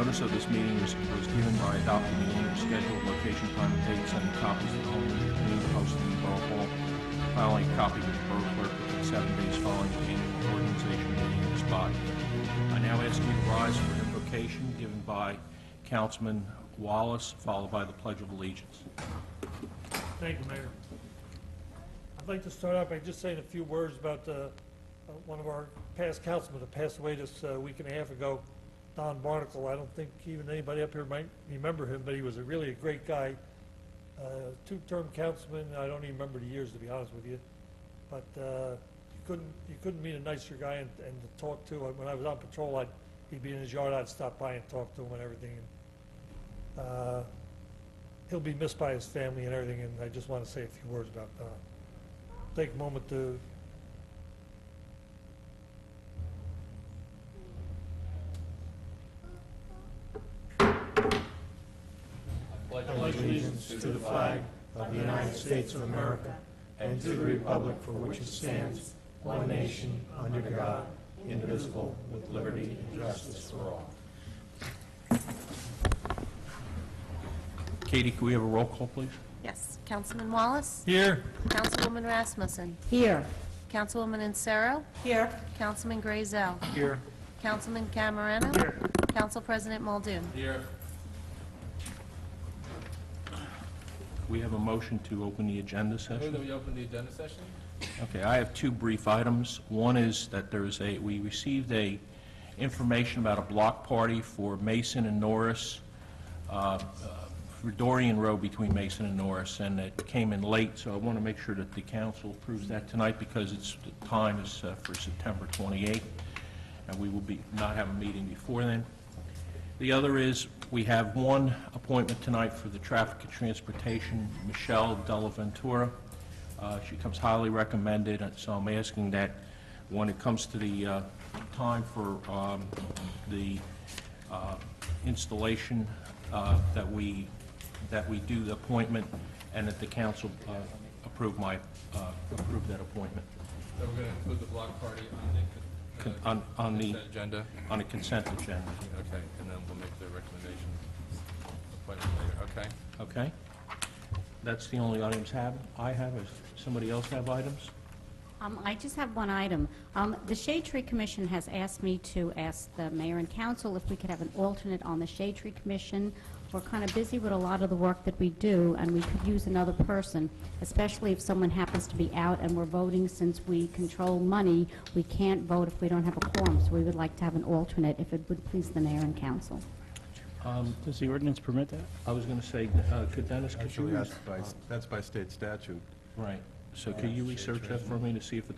Notice of this meeting was given by adopting the annual schedule, location, time, and date, sending copies to the home meeting posted in the Borough Hall, filing a copy with the Borough Clerk within 7 days following the annual organization meeting in this body. I now ask you to rise for invocation given by Councilman Wallace, followed by the Pledge of Allegiance. Thank you, Mayor. I'd like to start out by just saying a few words about one of our past councilmen that passed away this week and a half ago, Don Barnacle. I don't think even anybody up here might remember him, but he was really a great guy. Two-term councilman. I don't even remember the years, to be honest with you. But you couldn't meet a nicer guy and to talk to. When I was on patrol, he'd be in his yard. I'd stop by and talk to him and everything. And, he'll be missed by his family and everything, and I just want to say a few words about Don. Take a moment to pledge allegiance to the flag of the United States of America and to the republic for which it stands, one nation, under God, indivisible, with liberty and justice for all. Katie, can we have a roll call, please? Yes. Councilman Wallace? here. Councilwoman Rasmussen? Here. Councilwoman Insero? Here. Councilman Grayzel? Here. Councilman Camerano? Here. Council President Muldoon? Here. We have a motion to open the agenda Move that session. we open the agenda session. Okay, I have two brief items. One is that we received information about a block party for Mason and Norris, for Dorian Road between Mason and Norris, and it came in late, so I want to make sure that the council approves that tonight because the time is for September 28th, and we will not have a meeting before then. The other is we have one appointment tonight for the Traffic and Transportation, Michelle Della Ventura. She comes highly recommended, so I'm asking that when it comes to the time for the installation, that we do the appointment and that the council approve that appointment. So we're going to include the block party on the consent agenda. On a consent agenda. Okay, and then we'll make the recommendation appointment later. Okay. Okay? That's the only items I have. Does somebody else have items? I just have one item. The Shade Tree Commission has asked me to ask the mayor and council if we could have an alternate on the Shade Tree Commission. We're kind of busy with a lot of the work that we do, and we could use another person, especially if someone happens to be out and we're voting. Since we control money, we can't vote if we don't have a quorum, so we would like to have an alternate if it would please the mayor and council. Does the ordinance permit that? I was going to say, could Dennis, could Actually, you... that's by state statute. Right. So could you research that for me to see if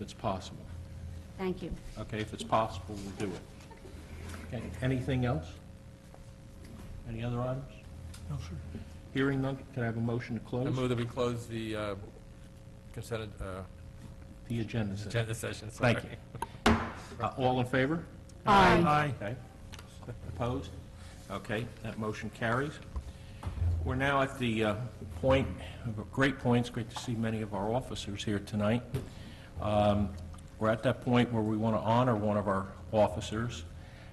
it's possible? Thank you. Okay, if it's possible, we'll do it. Okay, anything else? Any other items? No, sir. Hearing none, can I have a motion to I close move that we close the consent the agenda session? agenda session. Sorry. Thank you. All in favor? Aye. Okay. Opposed? Okay, that motion carries. We're now at the point, great point. It's great to see many of our officers here tonight. We're at that point where we want to honor one of our officers.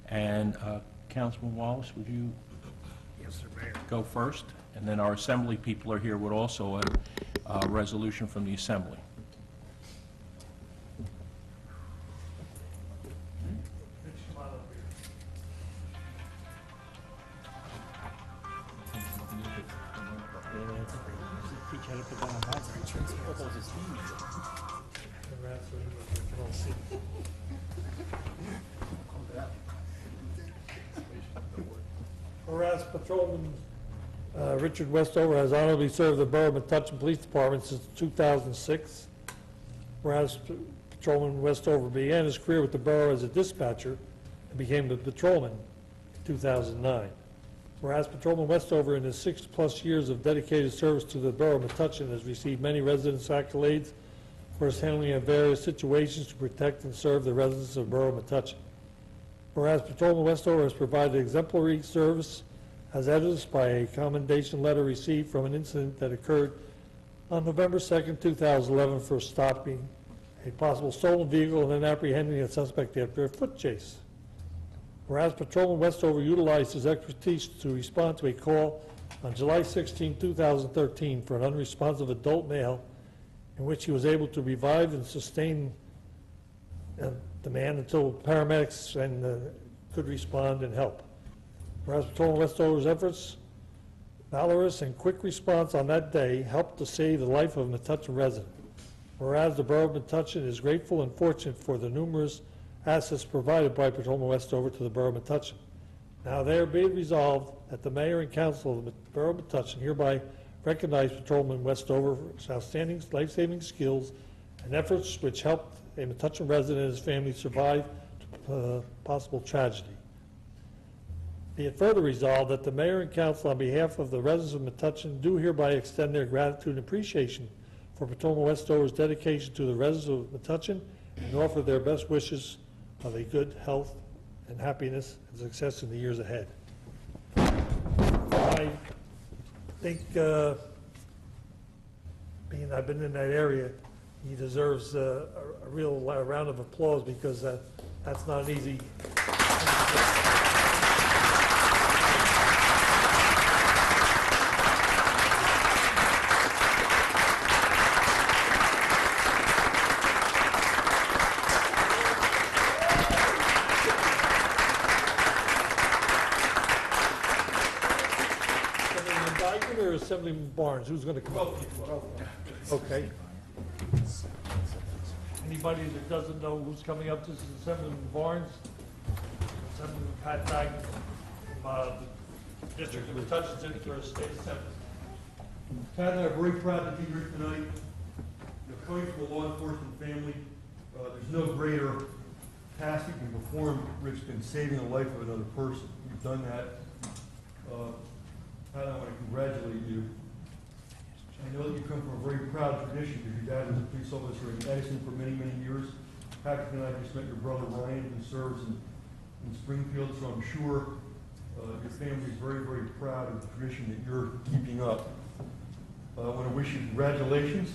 And Councilman Wallace, would you go first? And then our assembly people are here with also a resolution from the assembly. Whereas Patrolman Richard Westover has honorably served the Borough of Metuchen Police Department since 2006. Whereas Patrolman Westover began his career with the borough as a dispatcher and became a patrolman in 2009. Whereas Patrolman Westover, in his 6+ years of dedicated service to the borough of Metuchen, has received many residents' accolades for his handling of various situations to protect and serve the residents of the borough of Metuchen. Whereas Patrolman Westover has provided exemplary service as evidenced by a commendation letter received from an incident that occurred on November 2nd, 2011 for stopping a possible stolen vehicle and then apprehending a suspect after a foot chase. Whereas Patrolman Westover utilized his expertise to respond to a call on July 16, 2013 for an unresponsive adult male in which he was able to revive and sustain the man until paramedics could respond and help. Whereas Patrolman Westover's efforts, valorous and quick response on that day helped to save the life of a Metuchen resident. Whereas the Borough of Metuchen is grateful and fortunate for the numerous assets provided by Patrolman Westover to the Borough of Metuchen. Now there be it resolved that the Mayor and Council of the Borough of Metuchen hereby recognize Patrolman Westover for his outstanding life-saving skills and efforts which helped a Metuchen resident and his family survive possible tragedy. Be it further resolved that the Mayor and Council, on behalf of the residents of Metuchen, do hereby extend their gratitude and appreciation for Patrolman Westover's dedication to the residents of Metuchen and offer their best wishes of a good health and happiness and success in the years ahead. I think, being I've been in that area, he deserves a real round of applause because that's not an easy. Or Assemblyman Barnes, who's going to come up? Okay. Anybody that doesn't know who's coming up, this is Assemblyman Barnes, Assemblyman Pat Dyken from the District of Metuchen's in for a state assembly. Pat and I are very proud to be here tonight. Coming from a law enforcement family, there's no greater task you can perform, Rich, than saving the life of another person. You've done that. Pat, I want to congratulate you. I know that you come from a very proud tradition because your dad was a police officer in Edison for many, many years. Patrick and I just met your brother Ryan, who serves in Springfield, so I'm sure your family is very, very proud of the tradition that you're keeping up. I want to wish you congratulations.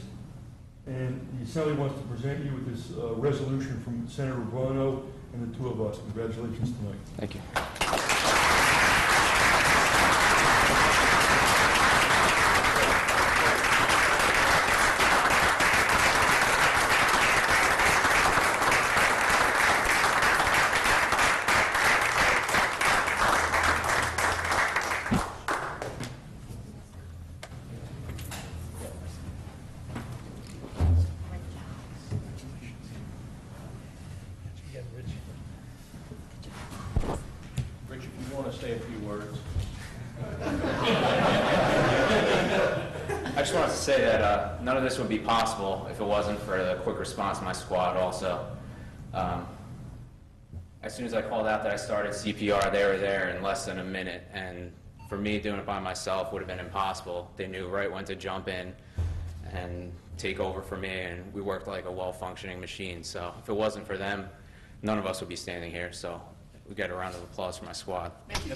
And the Assembly wants to present you with this resolution from Senator Bono and the two of us. Congratulations tonight. Thank you. Again, Rich. Rich, if you want to say a few words. I just wanted to say that none of this would be possible if it wasn't for the quick response of my squad also. As soon as I called out that I started CPR, they were there in less than a minute, and for me doing it by myself would have been impossible. They knew right when to jump in and take over for me, and we worked like a well-functioning machine. So if it wasn't for them, none of us would be standing here. So we get a round of applause for my squad. Thank you.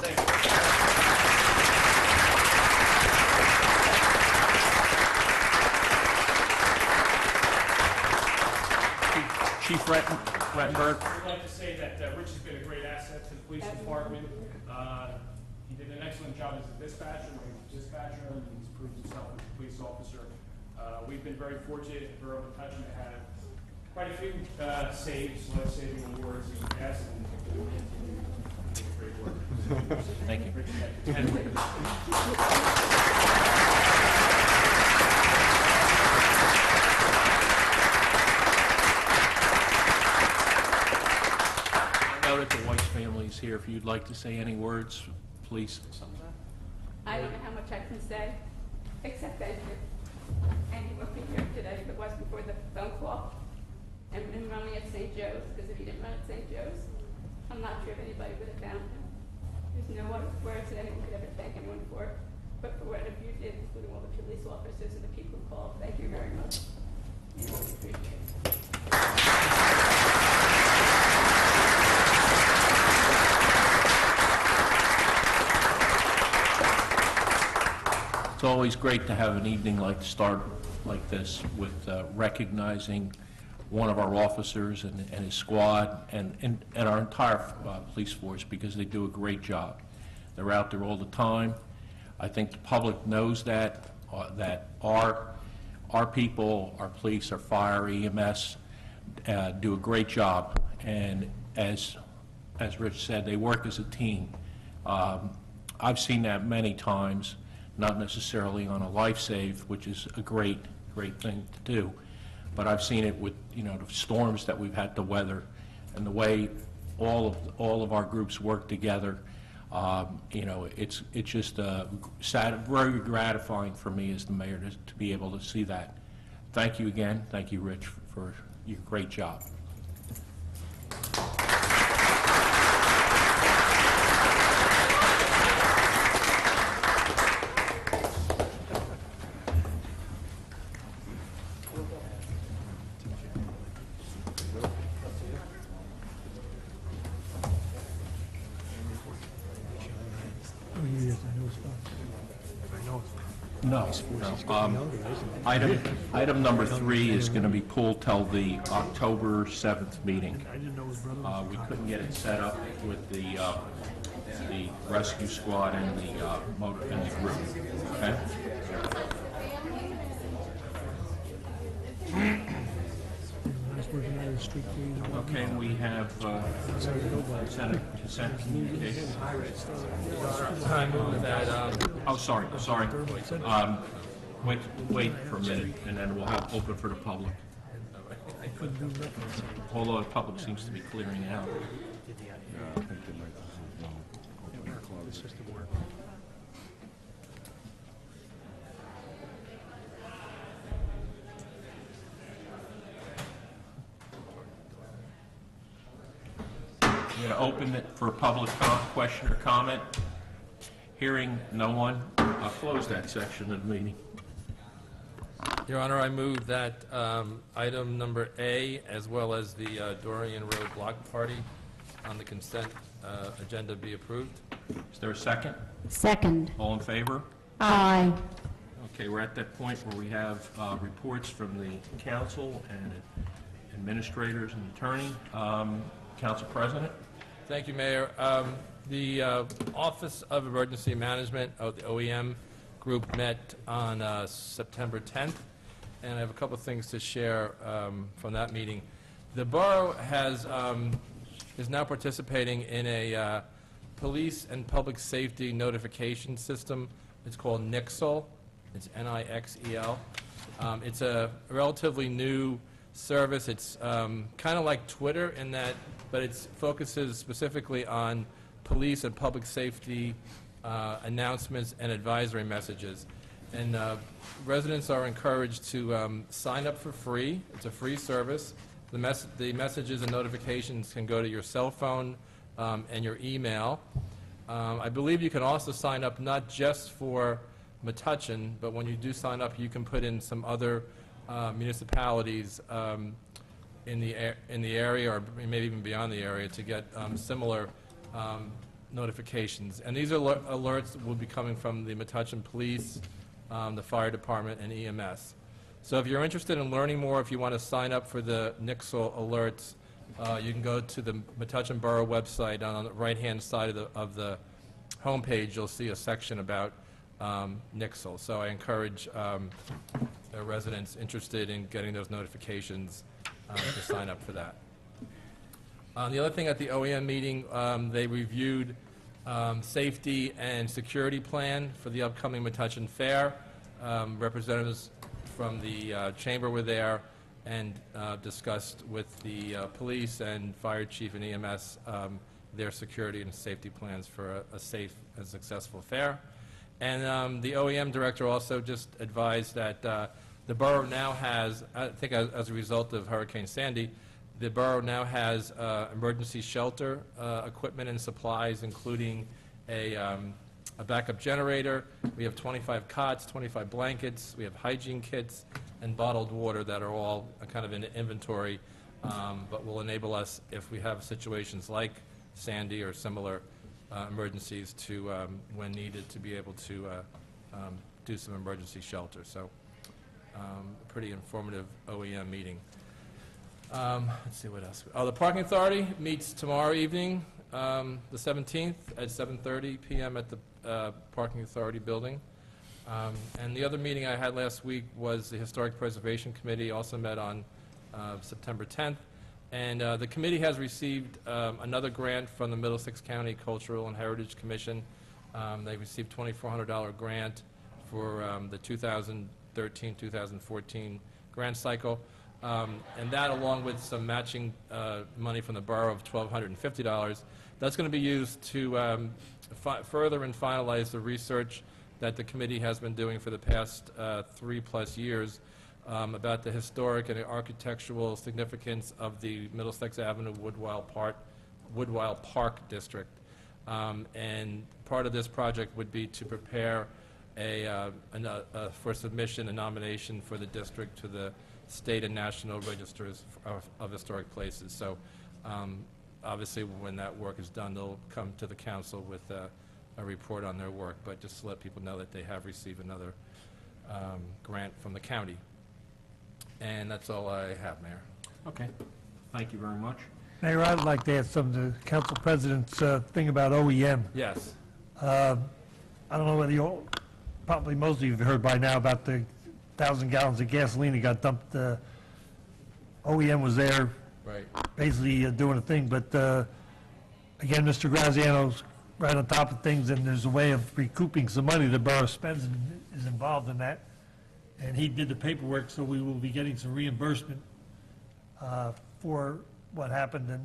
Chief Rettenberg. I'd like to say that Rich has been a great asset to the police department. He did an excellent job as a dispatcher. When he was a dispatcher, and he's proved himself as a police officer. We've been very fortunate at Borough of Metuchen to have quite a few saves, life-saving awards in the past, and we'll continue to do great work. Thank you. Rich, you had 10 wins. I know that the Weiss family is here. If you'd like to say any words, please. I don't know how much I can say, except thank you. And you wouldn't be here today if it wasn't for the phone call and him running at St. Joe's, because if he didn't run at St. Joe's, I'm not sure if anybody would have found him. There's no words that anyone could ever thank anyone for, but for whatever you did, including all the police officers and the people who called. Thank you very much. I really appreciate it. It's always great to have an evening like start like this with recognizing one of our officers and his squad and our entire police force, because they do a great job. They're out there all the time. I think the public knows that our people, our police, our fire, EMS, do a great job. And as Rich said, they work as a team. I've seen that many times, not necessarily on a life save, which is a great thing to do, but I've seen it with, the storms that we've had to weather and the way all of our groups work together. It's just very gratifying for me as the mayor to be able to see that. Thank you again. Thank you, Rich, for your great job. No. Item number 3 is going to be pulled till the October 7th meeting. We couldn't get it set up with the rescue squad and the group. Okay? Okay, we have consent communication. I move that, Oh, sorry. Wait for a minute, and then we'll have open for the public. Although the public seems to be clearing out. I'm going to open it for public question or comment. Hearing no one, I'll close that section of the meeting. Your Honor, I move that item number A, as well as the Dorian Road block party on the consent agenda be approved. Is there a second? Second. All in favor? Aye. Okay, we're at that point where we have reports from the council and administrators and attorney. Council President? Thank you, Mayor. The Office of Emergency Management of the OEM group met on September 10th, and I have a couple of things to share from that meeting. The borough is now participating in a police and public safety notification system. It's called Nixel. It's Nixel. It's a relatively new service. It's kind of like Twitter in that, but it focuses specifically on police and public safety announcements and advisory messages. And residents are encouraged to sign up for free. It's a free service. The messages and notifications can go to your cell phone and your email. I believe you can also sign up not just for Metuchen, but when you do sign up, you can put in some other municipalities in the area, or maybe even beyond the area, to get similar notifications. And these alerts will be coming from the Metuchen Police, the Fire Department, and EMS. So if you're interested in learning more, if you want to sign up for the Nixel alerts, you can go to the Metuchen Borough website. On the right-hand side of the homepage, you'll see a section about Nixel. So I encourage residents interested in getting those notifications to sign up for that. The other thing, at the OEM meeting, they reviewed safety and security plan for the upcoming Metuchen Fair. Representatives from the chamber were there and discussed with the police and fire chief and EMS their security and safety plans for a safe and successful fair. And the OEM director also just advised that the borough now has, I think as a result of Hurricane Sandy, the borough now has emergency shelter equipment and supplies, including a backup generator. We have 25 cots, 25 blankets. We have hygiene kits and bottled water that are all kind of in inventory, but will enable us, if we have situations like Sandy or similar emergencies, to, when needed, to be able to do some emergency shelter. So, pretty informative OEM meeting. Let's see what else. Oh, the Parking Authority meets tomorrow evening, the 17th, at 7:30 p.m. at the Parking Authority building. And the other meeting I had last week was the Historic Preservation Committee, also met on September 10th. And the committee has received another grant from the Middlesex County Cultural and Heritage Commission. They received a $2,400 grant for the 2013-2014 grant cycle. And that, along with some matching money from the borough of $1,250, that's going to be used to further and finalize the research that the committee has been doing for the past 3+ years about the historic and architectural significance of the Middlesex Avenue Woodwile Park District. And part of this project would be to prepare for submission, a nomination for the district to the state and national registers of historic places. So obviously, when that work is done, they'll come to the council with a report on their work, but just to let people know that they have received another grant from the county. And that's all I have, Mayor. Okay, thank you very much. Mayor, I'd like to add some to the council president's thing about OEM. Yes. I don't know whether you all, probably most of you have heard by now about the 1,000 gallons of gasoline that got dumped. OEM was there Right. basically doing a thing, but again, Mr. Graziano's right on top of things, and there's a way of recouping some money the borough spends and is involved in that. And he did the paperwork, so we will be getting some reimbursement for what happened and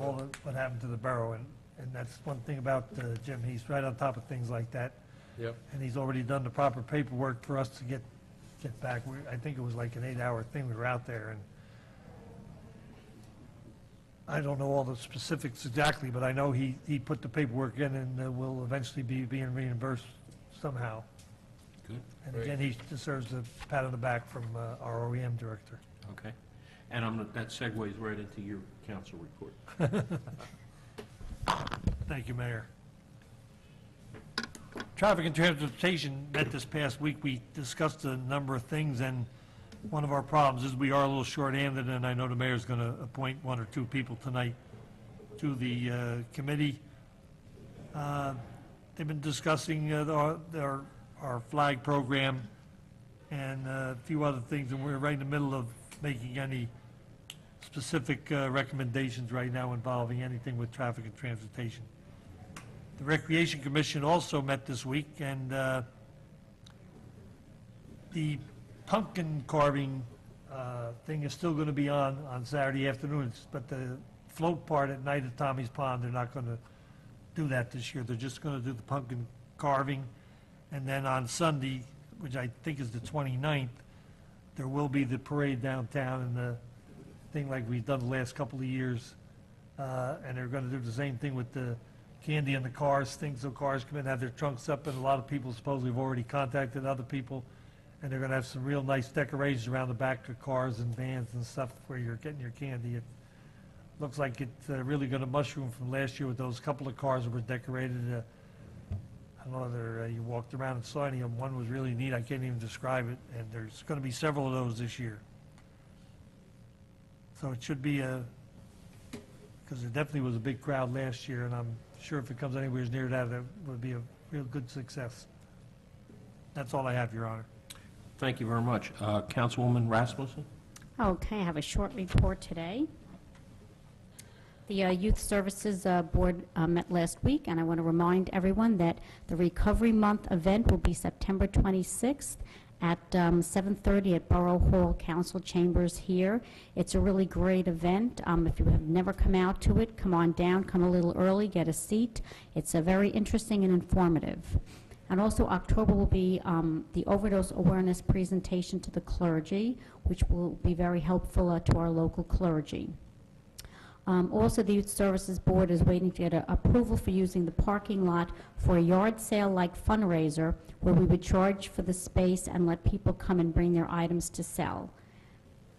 all of what happened to the borough. And that's one thing about Jim, he's right on top of things like that. Yep. And he's already done the proper paperwork for us to get back. I think it was like an 8-hour thing we were out there, and I don't know all the specifics exactly, but I know he put the paperwork in and will eventually be being reimbursed somehow. Good. And Great. again, he deserves a pat on the back from our OEM director. Okay. And that segues right into your council report. Thank you, Mayor. Traffic and Transportation met this past week. We discussed a number of things, and one of our problems is we are a little short-handed, and I know the mayor's going to appoint 1 or 2 people tonight to the committee. They've been discussing our flag program and a few other things, and we're right in the middle of making any specific recommendations right now involving anything with traffic and transportation. The Recreation Commission also met this week, and the pumpkin carving thing is still going to be on Saturday afternoons, but the float part at night at Tommy's Pond, they're not going to do that this year. They're just going to do the pumpkin carving, and then on Sunday, which I think is the 29th, there will be the parade downtown and the thing like we've done the last couple of years, and they're going to do the same thing with the candy in the cars, things so cars come in, have their trunks up, and a lot of people supposedly have already contacted other people, and they're going to have some real nice decorations around the back of cars and vans and stuff where you're getting your candy. It looks like it's really going to mushroom from last year with those couple of cars that were decorated. I don't know whether you walked around and saw any of them. One was really neat. I can't even describe it, and there's going to be several of those this year. So it should be because there definitely was a big crowd last year, and I'm sure if it comes anywhere near that, it would be a real good success. That's all I have, Your Honor. Thank you very much. Councilwoman Rasmussen? Okay, I have a short report today. The Youth Services Board met last week, and I want to remind everyone that the Recovery Month event will be September 26th at 7:30 at Borough Hall Council Chambers here. It's a really great event. If you have never come out to it, come on down, come a little early, get a seat. It's very interesting and informative. And also October will be the overdose awareness presentation to the clergy, which will be very helpful to our local clergy. Also, the Youth Services Board is waiting to get approval for using the parking lot for a yard sale-like fundraiser where we would charge for the space and let people come and bring their items to sell.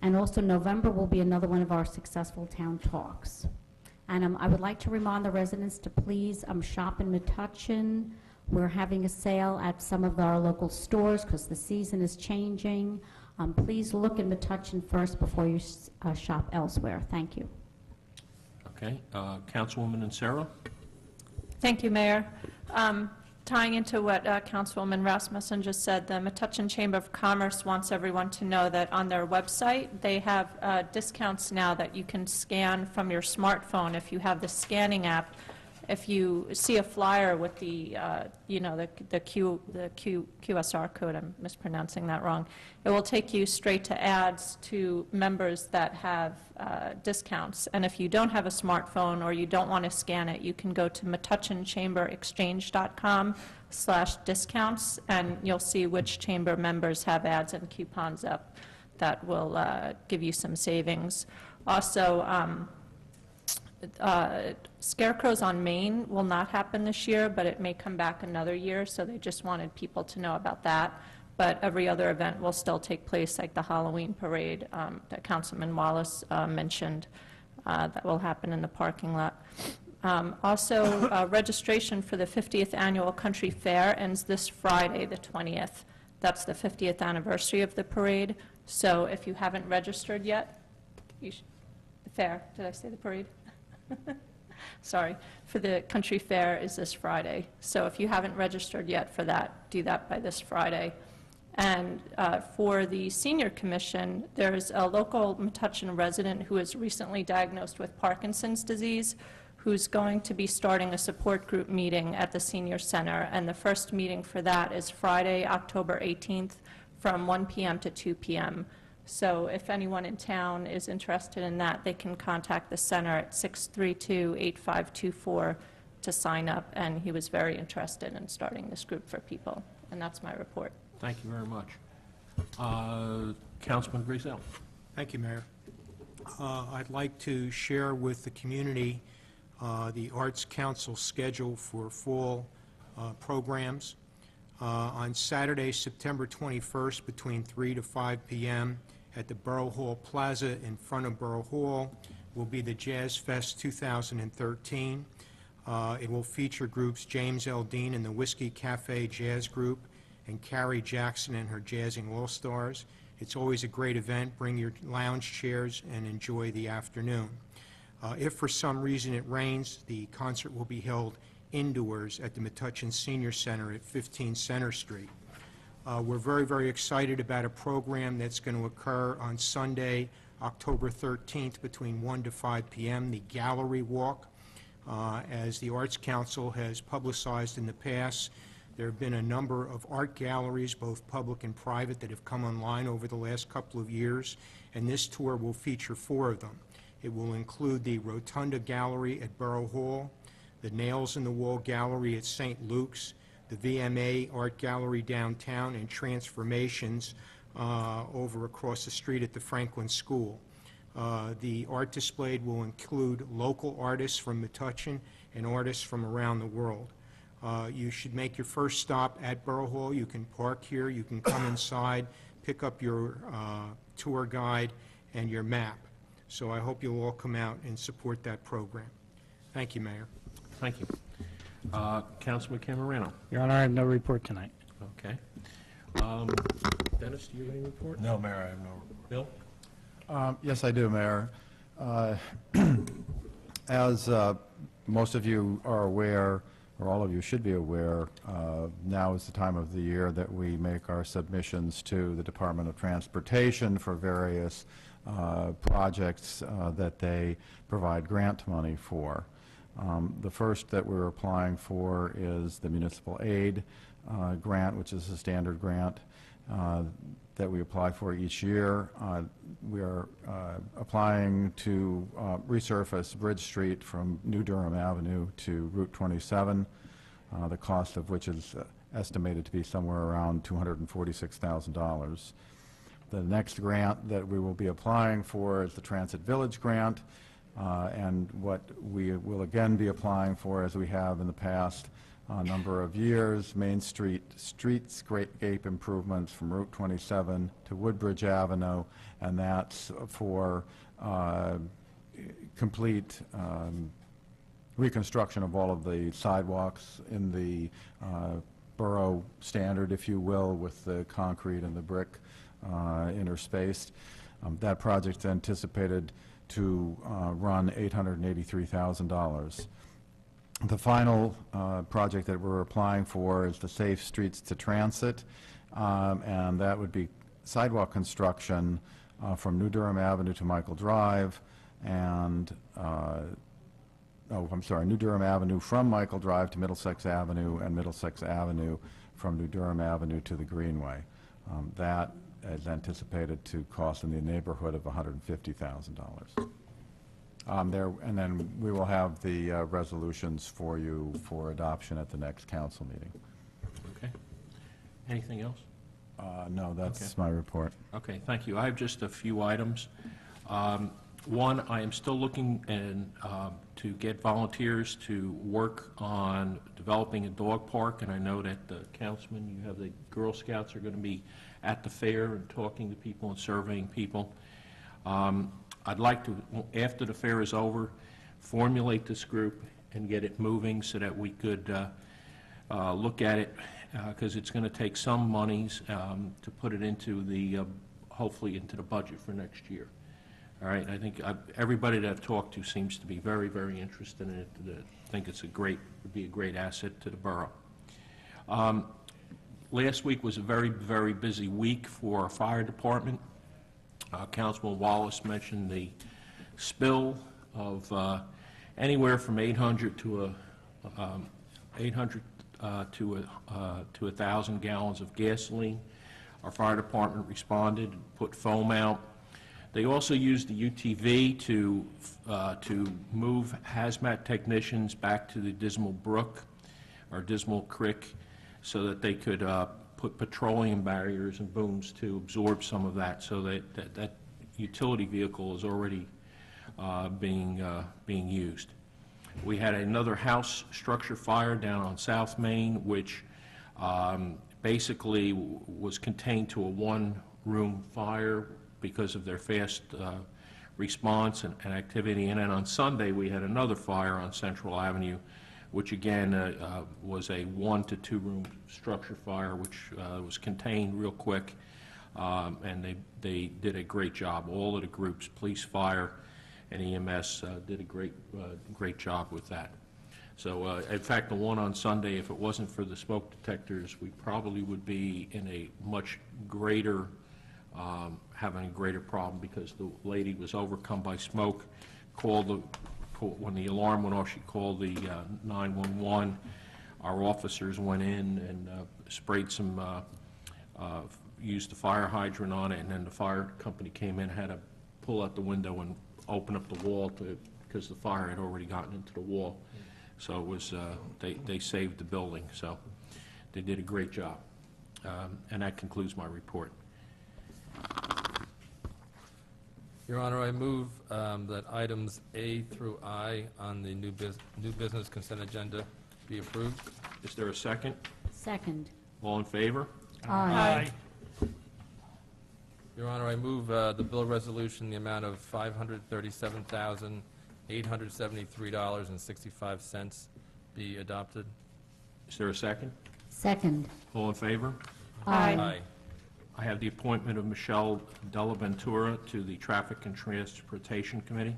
And also November will be another one of our successful town talks. And I would like to remind the residents to please shop in Metuchen. We're having a sale at some of our local stores because the season is changing. Please look in Metuchen first before you shop elsewhere. Thank you. Okay, Councilwoman Insero? Thank you, Mayor. Tying into what Councilwoman Rasmussen just said, the Metuchen Chamber of Commerce wants everyone to know that on their website, they have discounts now that you can scan from your smartphone if you have the scanning app. If you see a flyer with the, the QSR code, I'm mispronouncing that wrong, it will take you straight to ads to members that have discounts. And if you don't have a smartphone or you don't want to scan it, you can go to metuchenchamberexchange.com/discounts, and you'll see which chamber members have ads and coupons up that will give you some savings. Also, Scarecrows on Main will not happen this year, but it may come back another year, so they just wanted people to know about that. But every other event will still take place, like the Halloween parade that Councilman Wallace mentioned, that will happen in the parking lot. Also, registration for the 50th Annual Country Fair ends this Friday, the 20th. That's the 50th anniversary of the parade. So if you haven't registered yet, the fair, did I say the parade? Sorry, for the country fair is this Friday. So if you haven't registered yet for that, do that by this Friday. And for the Senior Commission, there's a local Metuchen resident who is recently diagnosed with Parkinson's disease, who's going to be starting a support group meeting at the Senior Center. And the first meeting for that is Friday, October 18th, from 1 p.m. to 2 p.m. So if anyone in town is interested in that, they can contact the center at 632-8524 to sign up, and he was very interested in starting this group for people. And that's my report. Thank you very much. Councilman Griselle. Thank you, Mayor. I'd like to share with the community the Arts Council schedule for fall programs. On Saturday, September 21st, between 3 to 5 p.m. at the Borough Hall Plaza in front of Borough Hall will be the Jazz Fest 2013. It will feature groups James Dean and the Whiskey Cafe Jazz Group and Carrie Jackson and her Jazzing All-Stars. It's always a great event. Bring your lounge chairs and enjoy the afternoon. If for some reason it rains, the concert will be held indoors at the Metuchen Senior Center at 15 Center Street. We're very, very excited about a program that's going to occur on Sunday, October 13th, between 1 to 5 p.m., the Gallery Walk. As the Arts Council has publicized in the past, there have been a number of art galleries, both public and private, that have come online over the last couple of years, and this tour will feature 4 of them. It will include the Rotunda Gallery at Borough Hall, the Nails in the Wall Gallery at St. Luke's, the VMA Art Gallery downtown, and Transformations over across the street at the Franklin School. The art displayed will include local artists from Metuchen and artists from around the world. You should make your first stop at Borough Hall. You can park here, you can come inside, pick up your tour guide and your map. So I hope you'll all come out and support that program. Thank you, Mayor. Thank you. Councilman Camerano. Your Honor, I have no report tonight. Okay. Dennis, do you have any report? No, Mayor, I have no report. Bill? Yes, I do, Mayor. As most of you are aware, or all of you should be aware, now is the time of the year that we make our submissions to the Department of Transportation for various projects that they provide grant money for. The first that we're applying for is the municipal aid grant, which is a standard grant that we apply for each year. We are applying to resurface Bridge Street from New Durham Avenue to Route 27, the cost of which is estimated to be somewhere around $246,000. The next grant that we will be applying for is the Transit Village grant, and what we will again be applying for, as we have in the past number of years, Main Street streetscape improvements from Route 27 to Woodbridge Avenue, and that's for complete reconstruction of all of the sidewalks in the borough standard, if you will, with the concrete and the brick interspaced. That project's anticipated to run $883,000. The final project that we're applying for is the Safe Streets to Transit, and that would be sidewalk construction from New Durham Avenue to Michael Drive, and, New Durham Avenue from Michael Drive to Middlesex Avenue, and Middlesex Avenue from New Durham Avenue to the Greenway. That is anticipated to cost in the neighborhood of $150,000. And then we will have the resolutions for you for adoption at the next council meeting. Okay. Anything else? No, that's Okay. my report. Okay, thank you. I have just a few items. One, I am still looking to get volunteers to work on developing a dog park, and I know that the councilman, you have the Girl Scouts are going to be at the fair and talking to people and surveying people. I'd like to, after the fair is over, formulate this group and get it moving so that we could look at it, because it's going to take some monies to put it into the, hopefully into the budget for next year. All right, I think everybody that I've talked to seems to be very, very interested in it. I think it's would be a great asset to the borough. Last week was a very, very busy week for our fire department. Councilman Wallace mentioned the spill of anywhere from 800 to 1,000 gallons of gasoline. Our fire department responded and put foam out. They also used the UTV to move hazmat technicians back to the Dismal Brook or Dismal Creek so that they could put petroleum barriers and booms to absorb some of that, so that utility vehicle is already being used. We had another house structure fire down on South Main, which basically was contained to a one-room fire because of their fast response and activity. And then on Sunday, we had another fire on Central Avenue, which again was a 1 to 2 room structure fire, which was contained real quick, and they did a great job. All of the groups, police, fire, and EMS, did a great job with that. So, in fact, the one on Sunday, if it wasn't for the smoke detectors, we probably would be in a much greater, having a greater problem, because the lady was overcome by smoke, when the alarm went off, she called the 911. Our officers went in and sprayed some, used the fire hydrant on it, and then the fire company came in, had to pull out the window and open up the wall because the fire had already gotten into the wall. So it was, they saved the building, so they did a great job. And that concludes my report. Your Honor, I move that items A through I on the new business consent agenda be approved. Is there a second? Second. All in favor? Aye. Your Honor, I move the bill resolution in the amount of $537,873.65 be adopted. Is there a second? Second. All in favor? Aye. I have the appointment of Michelle Della to the Traffic and Transportation Committee.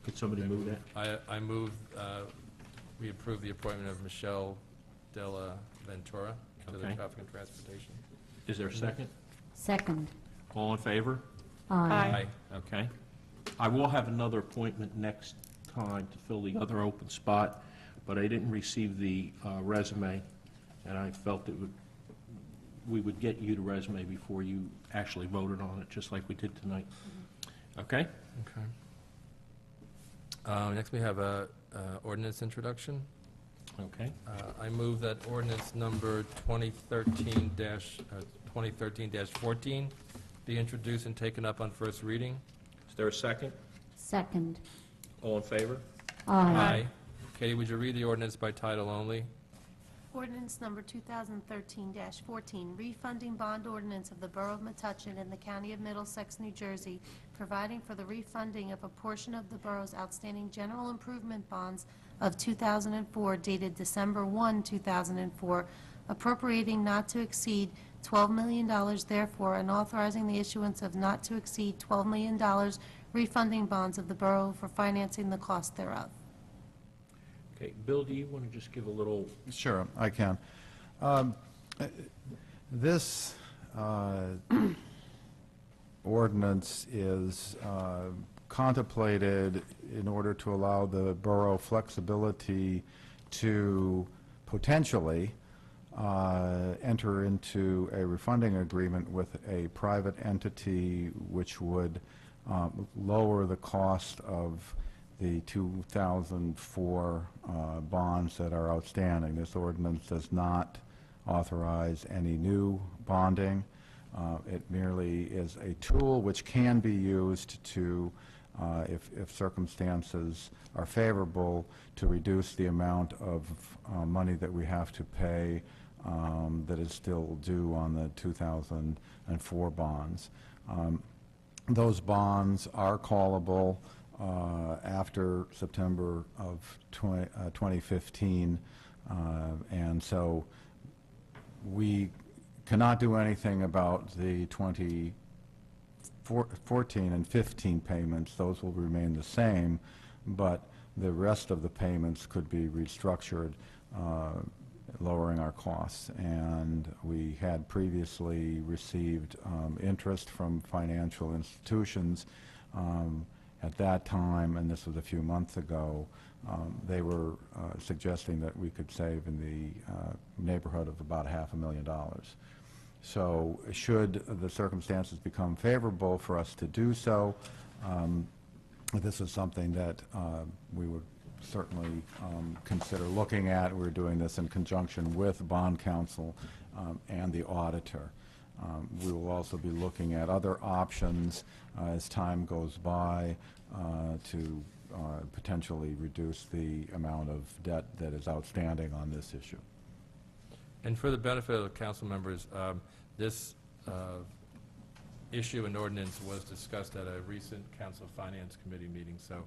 Could somebody move that? I move we approve the appointment of Michelle Della Ventura to the Okay. Traffic and Transportation. Is there a second? Second. All in favor? Aye. Okay. I will have another appointment next time to fill the other open spot, but I didn't receive the resume, and I felt we would get you the resume before you actually voted on it, just like we did tonight. Okay? Okay. Next, we have a ordinance introduction. Okay. I move that ordinance number 2013-14 be introduced and taken up on first reading. Is there a second? Second. All in favor? Aye. Katie, would you read the ordinance by title only? Ordinance number 2013-14, refunding bond ordinance of the Borough of Metuchen in the County of Middlesex, New Jersey, providing for the refunding of a portion of the borough's outstanding general improvement bonds of 2004 dated December 1, 2004, appropriating not to exceed $12 million therefore, and authorizing the issuance of not to exceed $12 million refunding bonds of the borough for financing the cost thereof. Okay, Bill, do you want to just give a little? Sure, I can. This ordinance is contemplated in order to allow the borough flexibility to potentially enter into a refunding agreement with a private entity which would lower the cost of the 2004 bonds that are outstanding. This ordinance does not authorize any new bonding. It merely is a tool which can be used to, if circumstances are favorable, to reduce the amount of money that we have to pay that is still due on the 2004 bonds. Those bonds are callable after September of 2015, and so we cannot do anything about the 2014 and 15 payments. Those will remain the same, but the rest of the payments could be restructured, lowering our costs. And we had previously received interest from financial institutions. At that time, and this was a few months ago, they were suggesting that we could save in the neighborhood of about $500,000. So should the circumstances become favorable for us to do so, this is something that we would certainly consider looking at. We're doing this in conjunction with bond counsel and the auditor. We will also be looking at other options as time goes by to potentially reduce the amount of debt that is outstanding on this issue. And for the benefit of the council members, this issue and ordinance was discussed at a recent Council Finance Committee meeting. So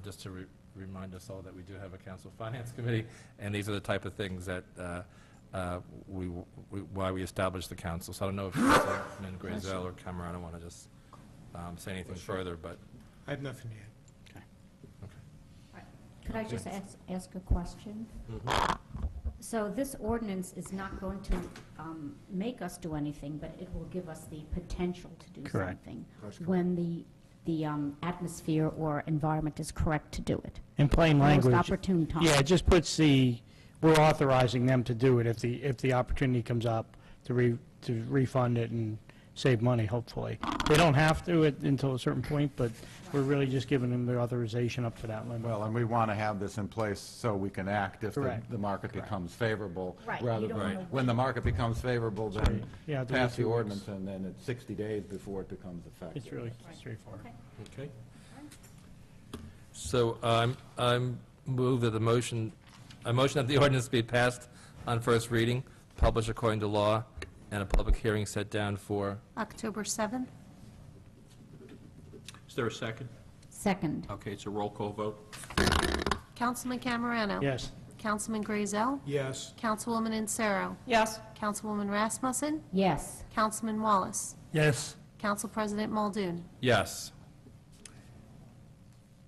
just to remind us all that we do have a Council Finance Committee, and these are the type of things that why we established the council. So I don't know if Councilman Grazel or Camerano want to just say anything further, but I have nothing to add. Could I just ask a question? So this ordinance is not going to make us do anything, but it will give us the potential to do something when the atmosphere or environment is correct to do it. In plain language. Most opportune time. Yeah, it just puts we're authorizing them to do it if the opportunity comes up to refund it and save money, hopefully. They don't have to until a certain point, but we're really just giving them the authorization up to that limit. Well, and we want to have this in place so we can act if the market becomes favorable. Right. Rather than when the market becomes favorable, then Yeah, do pass the the 2 ordinance, and then it's 60 days before it becomes effective. It's really straightforward. okay. So I move that I motion that the ordinance be passed on first reading, published according to law, and a public hearing set down for October 7th? Is there a second? Second. Okay, it's a roll call vote. Councilman Camerano? Yes. Councilman Grazel? Yes. Councilwoman Insero? Yes. Councilwoman Rasmussen? Yes. Councilman Wallace? Yes. Council President Muldoon? yes.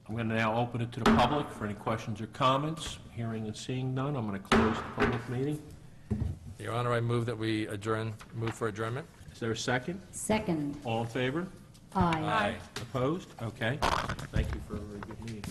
I'm going to now open it to the public for any questions or comments. Hearing and seeing none, I'm going to close the public meeting. Your Honor, I move that we move for adjournment. Is there a second? Second. All in favor? Aye. Opposed? Okay. Thank you for a very good meeting.